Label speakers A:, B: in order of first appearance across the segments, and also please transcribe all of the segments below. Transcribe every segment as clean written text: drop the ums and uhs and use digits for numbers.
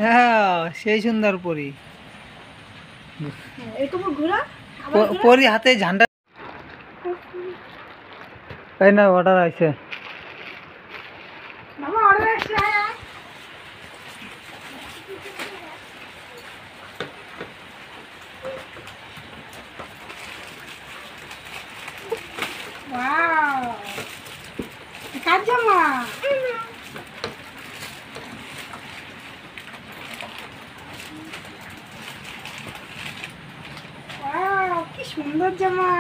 A: হ্যাঁ, সেই সুন্দর পরি।
B: এরকম ঘোরা
A: পরি হাতে ঝান্ডা। তাই না, অর্ডার আছে।
B: মামা অর্ডার আসছে। ওয়াও, কার জামা? ওয়াও, কি সুন্দর জামা।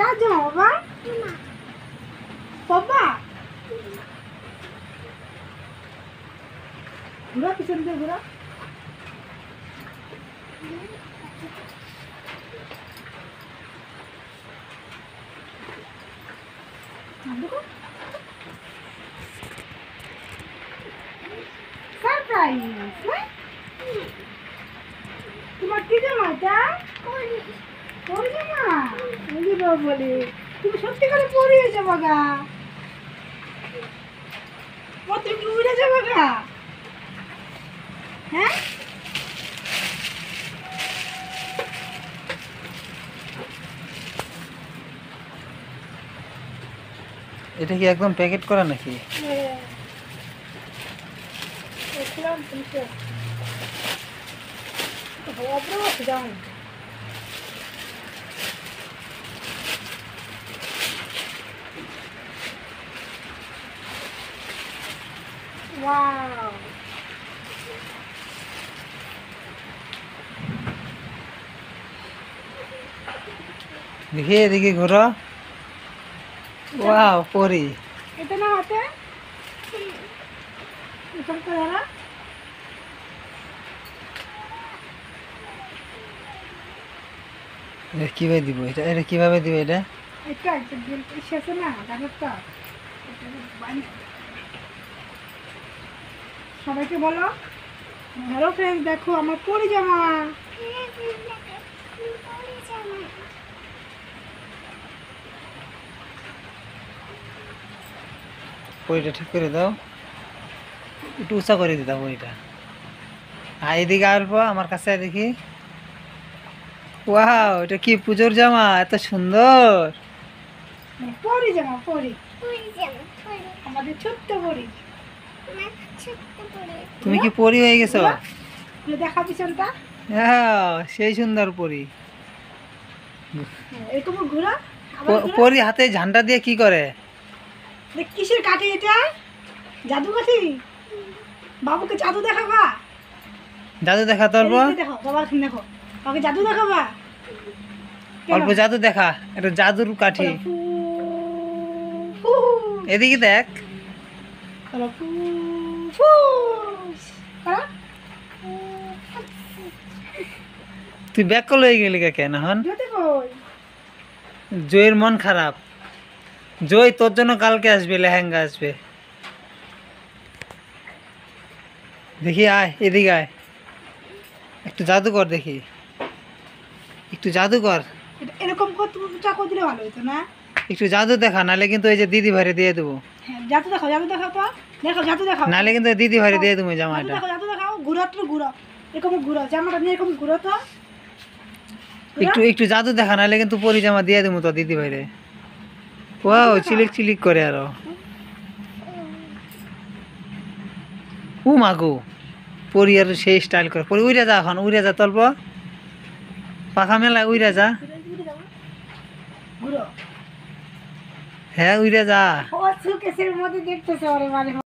B: কার জামা বাবা? বাবা ঘোরা, পিছন দিয়ে ঘোরা। সারপ্রাইজ। তোমার কি জামা এটা? পরি জামা? বলে তুমি সত্যি করে পরি হয়েছে বাগা। তুমি কি উড়ে যাবে গা? হ্যাঁ,
A: এটা কি একদম প্যাকেট করা নাকি?
B: ওয়াও,
A: দেখি এদিকে ঘোরো। ওয়াও, পরি।
B: এটা না হাতে এসব করে না।
A: এটা কিভাবে দিব? এটা কিভাবে দিব? এটা
B: এটা শেষে না ব্যাপারটা। সবাইকে বলো হ্যালো ফ্রেন্ডস, দেখো আমার পরি জামা।
A: পরিটা ঠিক করে দাও, একটু উঁচা করে দিতাম পরিটা। আর এদিকে আসবো আমার কাছে, দেখি। ওয়াও, এটা কি পুজোর জামা? এত সুন্দর।
B: পরি জামা, পরি আমাদের ছোট্ট পরি।
A: তুমি কি পরি হয়ে গেছো?
B: দেখা পিছনটা।
A: হ্যাঁ, সেই সুন্দর পরি।
B: এরকম ঘোরা।
A: পরি হাতে ঝান্ডা দিয়ে কি করে?
B: কিসের কাঠি এটা? জাদু কাঠি? বাবুকে জাদু দেখাবা?
A: জাদু দেখা তো অল্প।
B: দেখো বাবা, দেখো বাবাকে জাদু দেখাবা?
A: অল্প জাদু দেখা, এটা জাদুর কাঠি।
B: ফু, ফু,
A: এদিকে দেখ।
B: করো, ফু, ফু, করো।
A: তুই ব্যাক কল হয়ে গেলি কেন হন?
B: জ্যোতি কই?
A: জয়ের মন খারাপ। জয় তোর জন্য কালকে আসবে, লেহেঙ্গা আসবে। দেখি আয়, এদিকে আয়, একটু জাদু কর দেখি, একটু জাদু কর।
B: এরকম চাকু দিলে ভালো হতো না?
A: একটু জাদু দেখা, নালে কিন্তু এই যে দিদি ভাইরে দিয়ে দেবো।
B: হ্যাঁ, জাদু দেখাও, জাদু দেখাও তো। দেখো জাদু দেখাও,
A: নালে কিন্তু দিদি ভাইরে দিয়ে দেবো
B: জাদু
A: জামাটা।
B: দেখাও, জাদু দেখাও। ঘুরো তো ঘুরো, এরকম ঘুরো জামাটা নিয়ে, এরকম ঘুরো তো।
A: একটু একটু জাদু দেখা, নালে কিন্তু পরি জামা দিয়ে দেবো তো দিদি ভাইরে। ওয়াও, চিলিক চিলিক করে আরো। ও মাগো, পরি আর সেই স্টাইল করে। পরি উইরা যা, এখন উইরা যা, তল্প পাখা মেলা উইরা যা।
B: ঘুরো।
A: হ্যাঁ, উইরা যা।
B: ও সুকেসের মধ্যে দেখতেছে ওরে মানে।